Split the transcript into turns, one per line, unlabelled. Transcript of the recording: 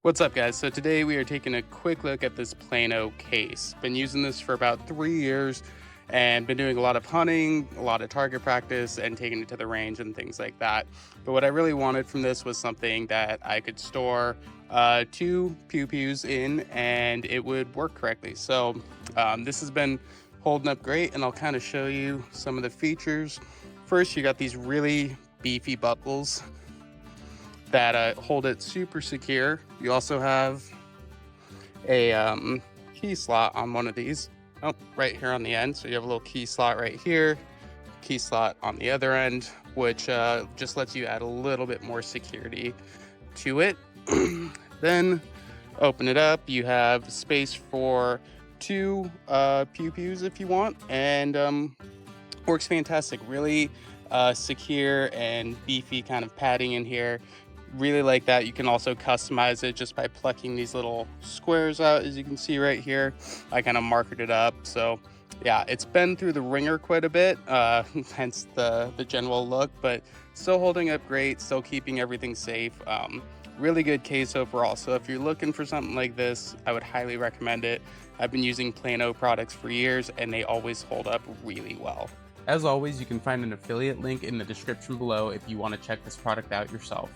What's up, guys? So today we are taking a quick look at this Plano case. Been using this for about 3 years and been doing a lot of hunting, a lot of target practice, and taking it to the range and things like that. But what I really wanted from this was something that I could store two pew-pews in and it would work correctly. So this has been holding up great, and I'll kind of show you some of the features. First, you got these really beefy buckles that hold it super secure. You also have a key slot on one of these. Oh, right here on the end. So you have a little key slot right here, key slot on the other end, which just lets you add a little bit more security to it. Then open it up. You have space for two pew-pews if you want, and works fantastic. Really secure and beefy kind of padding in here. Really like that. You can also customize it just by plucking these little squares out, as you can see right here. I kind of marked it up. So yeah, it's been through the ringer quite a bit, hence the general look, but still holding up great, still keeping everything safe. Really good case overall. So if you're looking for something like this, I would highly recommend it. I've been using Plano products for years and they always hold up really well.
As always, you can find an affiliate link in the description below if you want to check this product out yourself.